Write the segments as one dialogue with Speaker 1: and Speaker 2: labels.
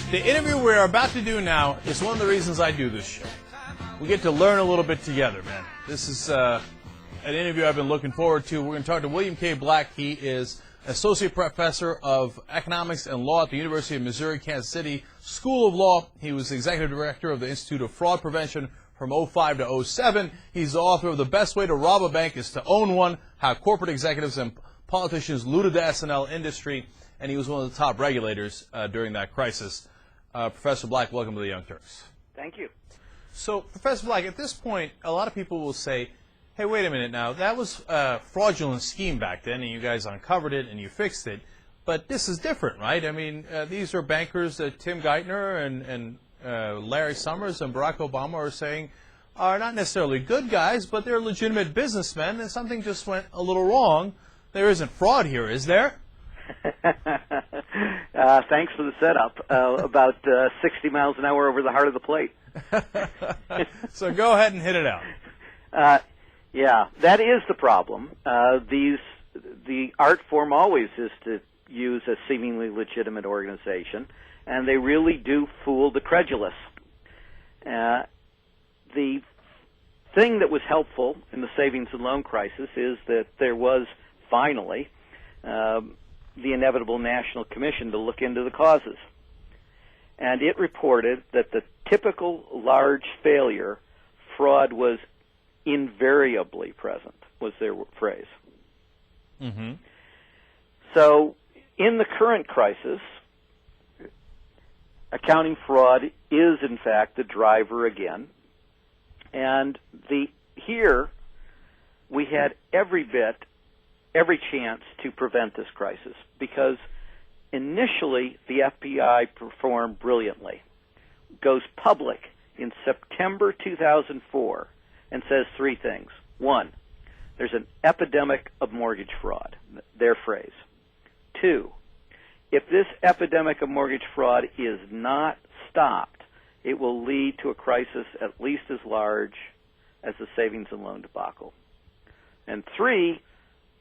Speaker 1: The interview we're about to do now is one of the reasons I do this show. We get to learn a little bit together, man. This is an interview I've been looking forward to. We're going to talk to William K. Black. He is Associate Professor of Economics and Law at the University of Missouri, Kansas City School of Law. He was the Executive Director of the Institute of Fraud Prevention from 2005 to 2007. He's the author of The Best Way to Rob a Bank is to Own One, How Corporate Executives and Politicians Looted the S&L Industry, and he was one of the top regulators during that crisis. Professor Black, welcome to the Young Turks.
Speaker 2: Thank you.
Speaker 1: So, Professor Black, at this point, a lot of people will say, hey, wait a minute now, that was a fraudulent scheme back then, and you guys uncovered it and you fixed it, but this is different, right? I mean, these are bankers that Tim Geithner and Larry Summers and Barack Obama are saying are not necessarily good guys, but they're legitimate businessmen, and something just went a little wrong. There isn't fraud here, is there?
Speaker 2: Thanks for the setup. About 60 miles an hour over the heart of the plate.
Speaker 1: So go ahead and hit it out.
Speaker 2: Yeah, that is the problem. The art form always is to use a seemingly legitimate organization, and they really do fool the credulous. The thing that was helpful in the savings and loan crisis is that there was finally the inevitable National Commission to look into the causes. And it reported that the typical large failure, fraud was invariably present, was their phrase.
Speaker 1: Mm-hmm.
Speaker 2: So in the current crisis, accounting fraud is, in fact, the driver again. And here we had every chance to prevent this crisis, because initially the FBI performed brilliantly. Goes public in September 2004 and says three things. One, there's an epidemic of mortgage fraud, their phrase. Two, if this epidemic of mortgage fraud is not stopped, it will lead to a crisis at least as large as the savings and loan debacle. And three,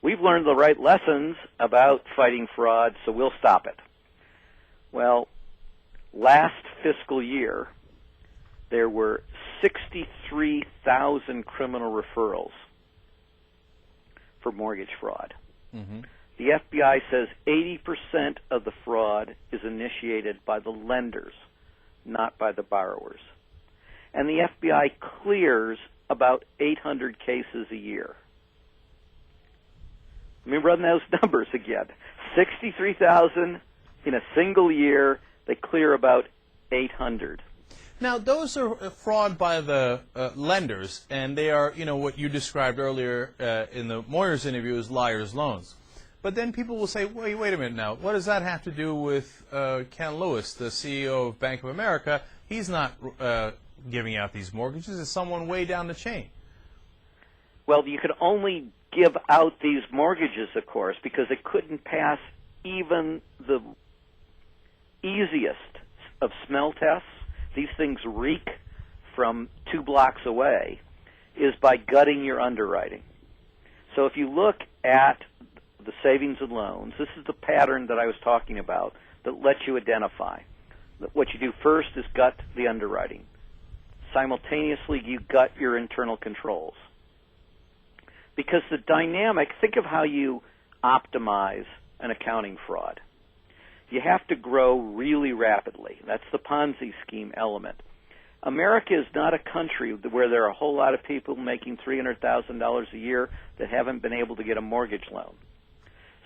Speaker 2: we've learned the right lessons about fighting fraud, so we'll stop it. Well, last fiscal year, there were 63,000 criminal referrals for mortgage fraud.
Speaker 1: Mm-hmm.
Speaker 2: The FBI says 80% of the fraud is initiated by the lenders, not by the borrowers. And the FBI clears about 800 cases a year. Let me run those numbers again. 63,000 in a single year. They clear about 800.
Speaker 1: Now, those are fraud by the lenders, and they are, what you described earlier in the Moyers interview as liar's loans. But then people will say, wait a minute now, what does that have to do with Ken Lewis, the CEO of Bank of America? He's not giving out these mortgages. It's someone way down the chain.
Speaker 2: Well, you could only give out these mortgages, of course, because it couldn't pass even the easiest of smell tests. These things reek from 2 blocks away, is by gutting your underwriting. So if you look at the savings and loans, this is the pattern that I was talking about that lets you identify. What you do first is gut the underwriting. Simultaneously, you gut your internal controls. Because the dynamic, think of how you optimize an accounting fraud. You have to grow really rapidly. That's the Ponzi scheme element. America is not a country where there are a whole lot of people making $300,000 a year that haven't been able to get a mortgage loan.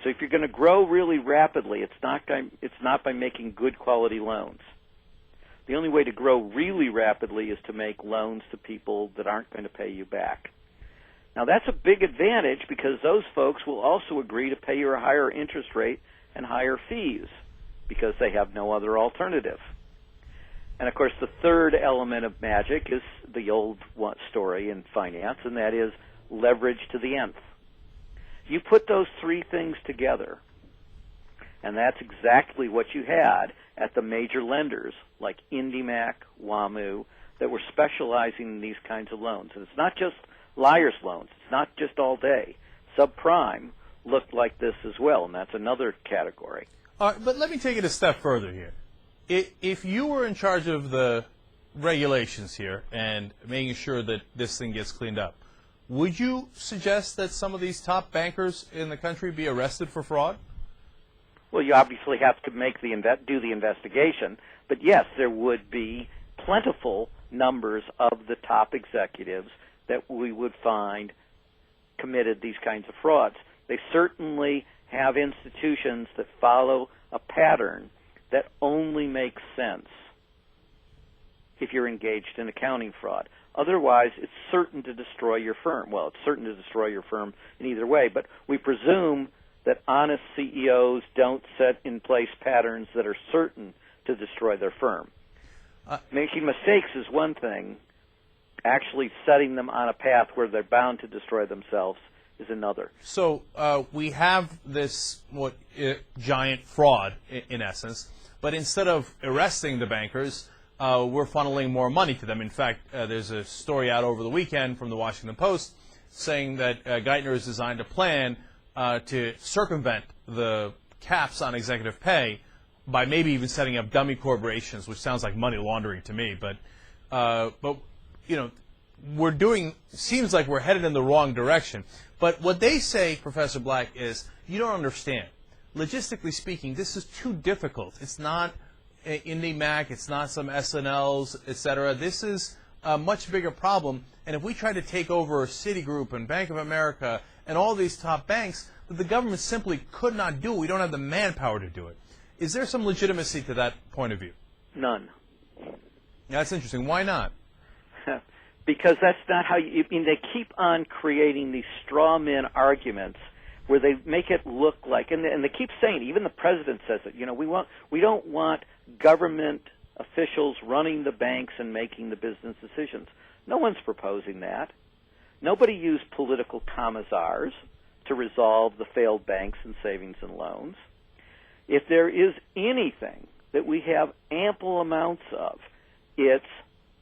Speaker 2: So if you're going to grow really rapidly, it's not by making good quality loans. The only way to grow really rapidly is to make loans to people that aren't going to pay you back. Now, that's a big advantage because those folks will also agree to pay you a higher interest rate and higher fees because they have no other alternative. And, of course, the third element of magic is the old story in finance, and that is leverage to the nth. You put those three things together, and that's exactly what you had at the major lenders like IndyMac, WAMU, that were specializing in these kinds of loans. And it's not just liar's loans. It's not just all day. Subprime looked like this as well, and that's another category.
Speaker 1: All right, but let me take it a step further here. If you were in charge of the regulations here and making sure that this thing gets cleaned up, would you suggest that some of these top bankers in the country be arrested for fraud?
Speaker 2: Well, you obviously have to do the investigation, but yes, there would be plentiful numbers of the top executives that we would find committed these kinds of frauds. They certainly have institutions that follow a pattern that only makes sense if you're engaged in accounting fraud. Otherwise, it's certain to destroy your firm. Well, it's certain to destroy your firm in either way, but we presume that honest CEOs don't set in place patterns that are certain to destroy their firm. Making mistakes is one thing. Actually setting them on a path where they're bound to destroy themselves is another.
Speaker 1: So we have this giant fraud, in essence, but instead of arresting the bankers, we're funneling more money to them. In fact, there's a story out over the weekend from the Washington Post saying that Geithner has designed a plan to circumvent the caps on executive pay by maybe even setting up dummy corporations, which sounds like money laundering to me. But you know, seems like we're headed in the wrong direction. But what they say, Professor Black, is you don't understand. Logistically speaking, this is too difficult. It's not IndyMac, it's not some S&Ls, etc. This is a much bigger problem. And if we try to take over Citigroup and Bank of America and all these top banks, that the government simply could not do it. We don't have the manpower to do it. Is there some legitimacy to that point of view?
Speaker 2: None.
Speaker 1: That's interesting. Why not?
Speaker 2: Because that's not how you, I mean, they keep on creating these straw man arguments where they make it look like, and they keep saying, even the president says it, you know, we don't want government officials running the banks and making the business decisions. No one's proposing that. Nobody used political commissars to resolve the failed banks and savings and loans. If there is anything that we have ample amounts of, it's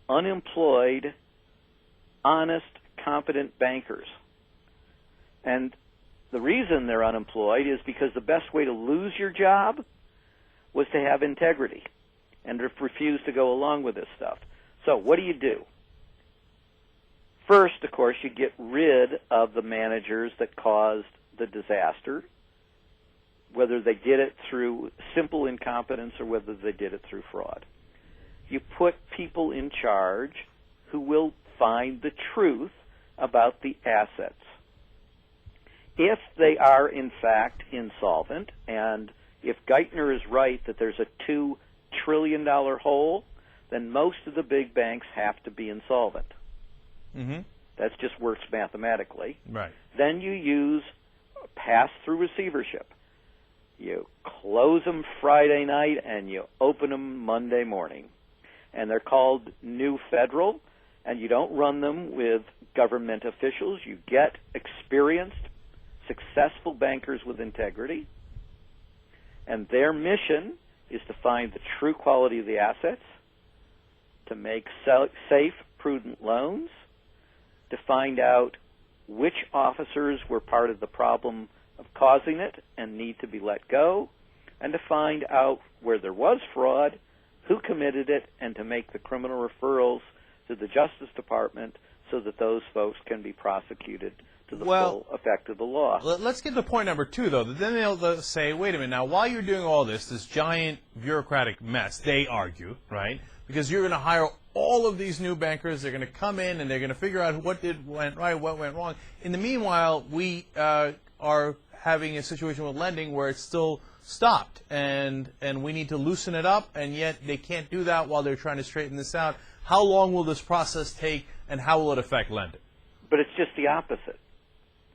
Speaker 2: unemployed, honest, competent bankers. And the reason they're unemployed is because the best way to lose your job was to have integrity and refuse to go along with this stuff. So what do? First, of course, you get rid of the managers that caused the disaster, whether they did it through simple incompetence or whether they did it through fraud. You put people in charge who will find the truth about the assets. If they are, in fact, insolvent, and if Geithner is right that there's a $2 trillion hole, then most of the big banks have to be insolvent.
Speaker 1: Mm-hmm.
Speaker 2: That just works mathematically.
Speaker 1: Right.
Speaker 2: Then you use pass-through receivership. You close them Friday night and you open them Monday morning. And they're called New Federal, and you don't run them with government officials. You get experienced, successful bankers with integrity, and their mission is to find the true quality of the assets, to make safe, prudent loans, to find out which officers were part of the problem of causing it and need to be let go, and to find out where there was fraud, who committed it, and to make the criminal referrals to the Justice Department so that those folks can be prosecuted to the full effect of the law.
Speaker 1: Let's get to point number two, though. Then they'll say, wait a minute, now while you're doing all this giant bureaucratic mess, they argue, right, because you're going to hire all of these new bankers, they're going to come in and they're going to figure out what went right, what went wrong. In the meanwhile, we are having a situation with lending where it's still stopped, and we need to loosen it up, and yet they can't do that while they're trying to straighten this out. How long will this process take, and how will it affect lending?
Speaker 2: But it's just the opposite,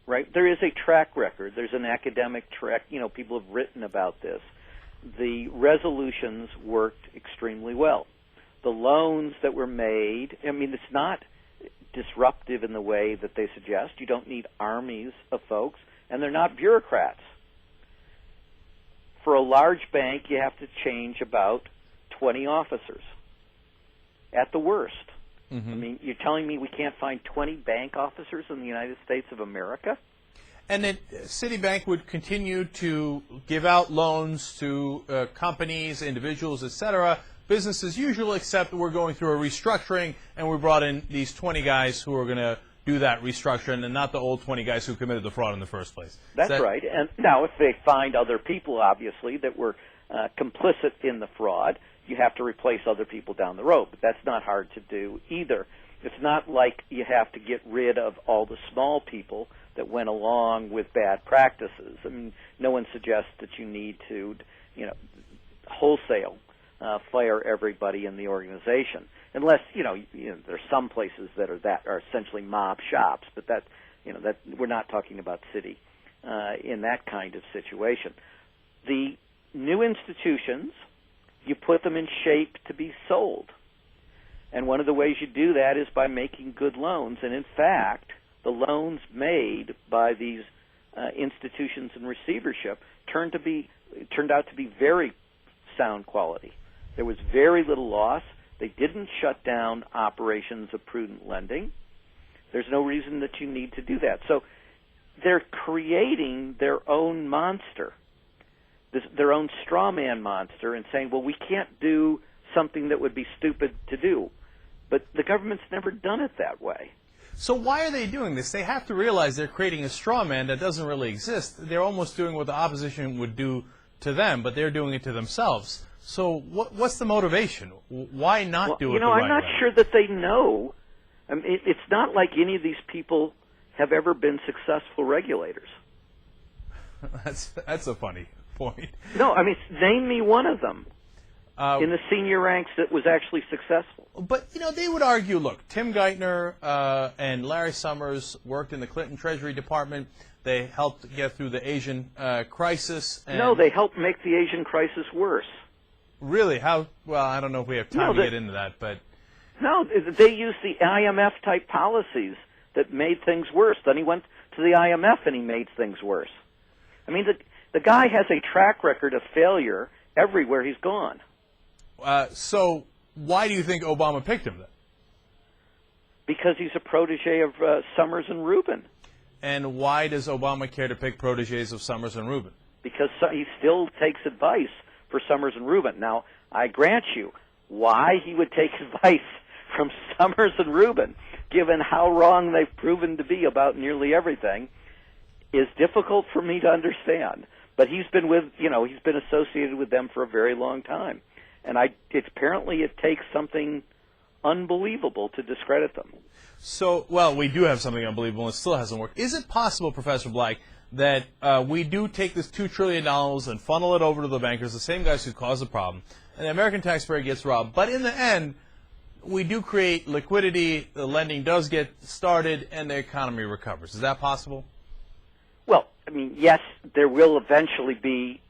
Speaker 2: right? There is a track record. There's an academic track. You know, people have written about this. The resolutions worked extremely well. The loans that were made, I mean, it's not disruptive in the way that they suggest. You don't need armies of folks, and they're not bureaucrats. For a large bank, you have to change about 20 officers at the worst. Mm-hmm. I mean, you're telling me we can't find 20 bank officers in the United States of America?
Speaker 1: And then Citibank would continue to give out loans to companies, individuals, etc., business as usual, except we're going through a restructuring, and we brought in these 20 guys who are going to do that restructuring, and not the old 20 guys who committed the fraud in the first place.
Speaker 2: That's right. And now if they find other people, obviously, that were complicit in the fraud, you have to replace other people down the road. But that's not hard to do either. It's not like you have to get rid of all the small people that went along with bad practices. I mean, no one suggests that you need to, wholesale fire everybody in the organization, unless there's some places that are essentially mob shops. But that we're not talking about Citi in that kind of situation. The new institutions, you put them in shape to be sold. And one of the ways you do that is by making good loans. And in fact, the loans made by these institutions in receivership turned out to be very sound quality. There was very little loss. They didn't shut down operations of prudent lending. There's no reason that you need to do that. So they're creating their own monster, their own straw man monster, and saying, well, we can't do something that would be stupid to do. But the government's never done it that way.
Speaker 1: So why are they doing this? They have to realize they're creating a straw man that doesn't really exist. They're almost doing what the opposition would do to them, but they're doing it to themselves. So what's the motivation? Why not do it the right way?
Speaker 2: I'm not sure that they know. I mean, it's not like any of these people have ever been successful regulators.
Speaker 1: That's a funny point.
Speaker 2: No, I mean, name me one of them in the senior ranks that was actually successful.
Speaker 1: But, they would argue, look, Tim Geithner and Larry Summers worked in the Clinton Treasury Department. They helped get through the Asian crisis.
Speaker 2: No, they helped make the Asian crisis worse.
Speaker 1: Really? How? Well, I don't know if we have time to get into that, but...
Speaker 2: No, they used the IMF-type policies that made things worse. Then he went to the IMF and he made things worse. I mean, the guy has a track record of failure everywhere he's gone.
Speaker 1: So why do you think Obama picked him then?
Speaker 2: Because he's a protege of Summers and Rubin.
Speaker 1: And why does Obama care to pick proteges of Summers and Rubin?
Speaker 2: Because he still takes advice for Summers and Rubin. Now, I grant you, why he would take advice from Summers and Rubin, given how wrong they've proven to be about nearly everything, is difficult for me to understand. But he's been associated with them for a very long time. And apparently it takes something unbelievable to discredit them.
Speaker 1: So, well, we do have something unbelievable, and it still hasn't worked. Is it possible, Professor Black, that we do take this $2 trillion and funnel it over to the bankers, the same guys who caused the problem, and the American taxpayer gets robbed, but in the end, we do create liquidity, the lending does get started, and the economy recovers? Is that possible?
Speaker 2: Well, I mean, yes, there will eventually be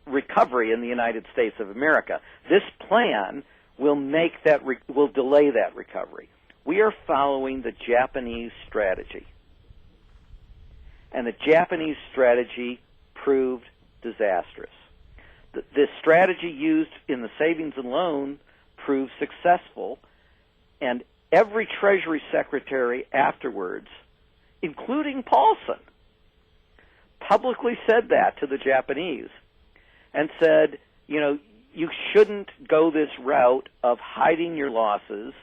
Speaker 2: recovery in the United States of America. This plan will will delay that recovery. We are following the Japanese strategy. And the Japanese strategy proved disastrous. The strategy used in the savings and loan proved successful, and every Treasury Secretary afterwards, including Paulson, publicly said that to the Japanese and said, you shouldn't go this route of hiding your losses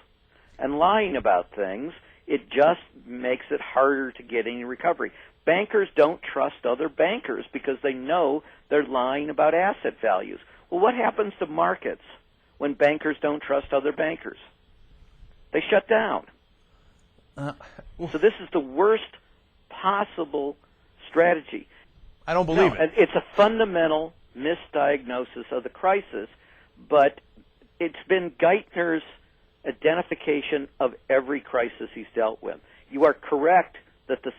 Speaker 2: and lying about things. It just makes it harder to get any recovery. Bankers don't trust other bankers because they know they're lying about asset values. Well, what happens to markets when bankers don't trust other bankers? They shut down. So this is the worst possible strategy.
Speaker 1: I don't believe it.
Speaker 2: It's a fundamental misdiagnosis of the crisis, but it's been Geithner's identification of every crisis he's dealt with. You are correct that the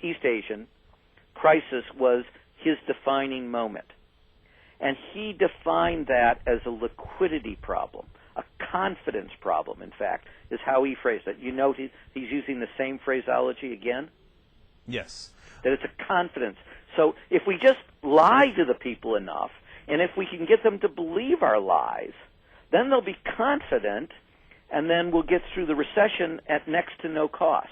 Speaker 2: East Asian crisis was his defining moment. And he defined that as a liquidity problem, a confidence problem, in fact, is how he phrased it. You note he's using the same phraseology again?
Speaker 1: Yes.
Speaker 2: That it's a confidence. So if we just lie to the people enough, and if we can get them to believe our lies, then they'll be confident, and then we'll get through the recession at next to no cost.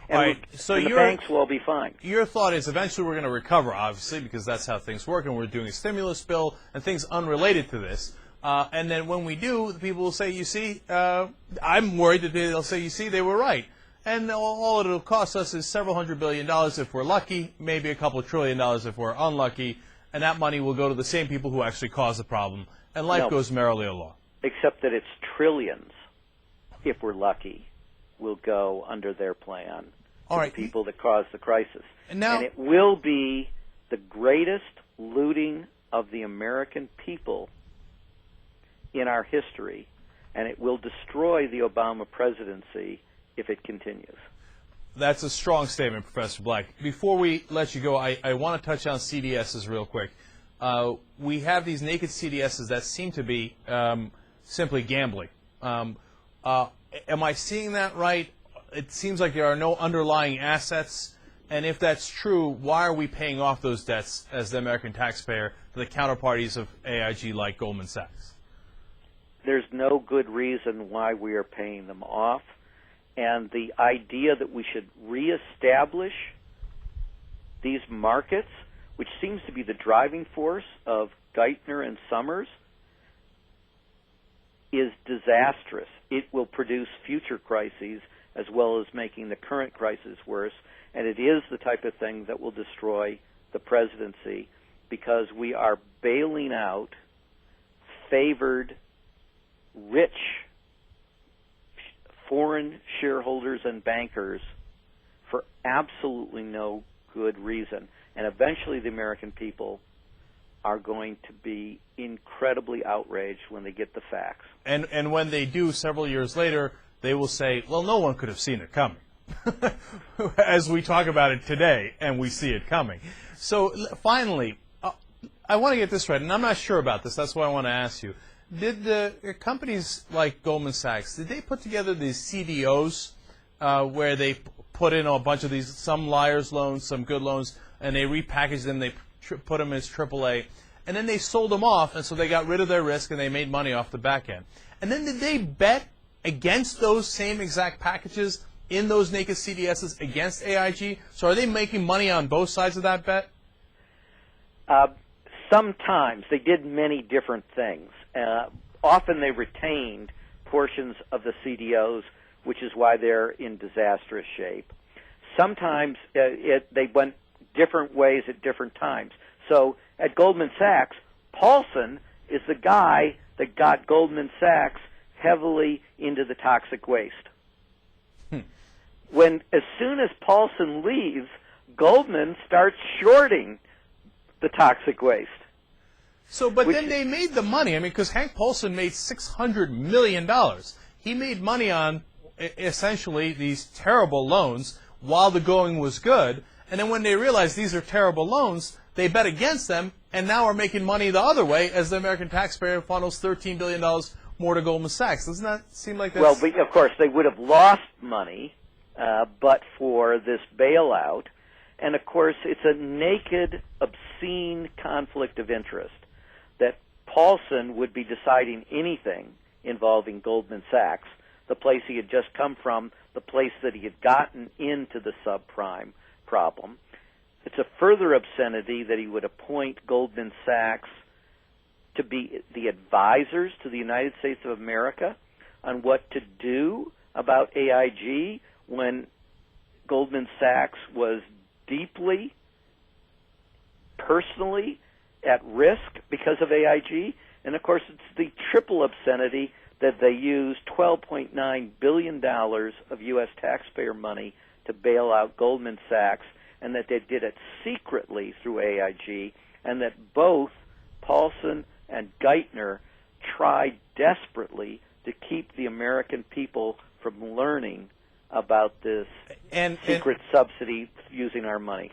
Speaker 2: And,
Speaker 1: All right, so
Speaker 2: the banks will all be fine.
Speaker 1: Your thought is eventually we're going to recover, obviously, because that's how things work, and we're doing a stimulus bill and things unrelated to this. And then when we do, the people will say, you see, I'm worried that they'll say, you see, they were right. And all it'll cost us is several $100 billion if we're lucky, maybe a couple $1 trillion if we're unlucky, and that money will go to the same people who actually caused the problem, and life goes merrily along.
Speaker 2: Except that it's trillions, if we're lucky, will go under their plan to the people that caused the crisis. And it will be the greatest looting of the American people in our history, and it will destroy the Obama presidency if it continues.
Speaker 1: That's a strong statement, Professor Black. Before we let you go, I want to touch on CDSs real quick. We have these naked CDSs that seem to be simply gambling. Am I seeing that right? It seems like there are no underlying assets. And if that's true, why are we paying off those debts as the American taxpayer to the counterparties of AIG like Goldman Sachs?
Speaker 2: There's no good reason why we are paying them off. And the idea that we should reestablish these markets, which seems to be the driving force of Geithner and Summers, is disastrous. It will produce future crises as well as making the current crisis worse, and it is the type of thing that will destroy the presidency because we are bailing out favored, rich foreign shareholders and bankers for absolutely no good reason. And eventually the American people are going to be incredibly outraged when they get the facts.
Speaker 1: And when they do, several years later, they will say, well, no one could have seen it coming. As we talk about it today, and we see it coming. So finally, I want to get this right, and I'm not sure about this. That's why I want to ask you. Did the companies like Goldman Sachs, did they put together these CDOs where they put in a bunch of these, some liars loans, some good loans, and they repackaged them, they put them as AAA, and then they sold them off, and so they got rid of their risk and they made money off the back end. And then did they bet against those same exact packages in those naked CDSs against AIG? So are they making money on both sides of that bet?
Speaker 2: Sometimes. They did many different things. Often they retained portions of the CDOs, which is why they're in disastrous shape. Sometimes they went different ways at different times. So at Goldman Sachs, Paulson is the guy that got Goldman Sachs heavily into the toxic waste. As soon as Paulson leaves, Goldman starts shorting the toxic waste.
Speaker 1: So, but then they made the money. I mean, because Hank Paulson made $600 million. He made money on essentially these terrible loans while the going was good. And then when they realized these are terrible loans, they bet against them and now are making money the other way as the American taxpayer funnels $13 billion more to Goldman Sachs. Doesn't that seem like that's...
Speaker 2: Well, of course, they would have lost money but for this bailout. And, of course, it's a naked, obscene conflict of interest that Paulson would be deciding anything involving Goldman Sachs, the place he had just come from, the place that he had gotten into the subprime problem. It's a further obscenity that he would appoint Goldman Sachs to be the advisors to the United States of America on what to do about AIG when Goldman Sachs was deeply, personally at risk because of AIG. And, of course, it's the triple obscenity that they used $12.9 billion of U.S. taxpayer money to bail out Goldman Sachs, and that they did it secretly through AIG, and that both Paulson and Geithner tried desperately to keep the American people from learning about this secret subsidy using our money.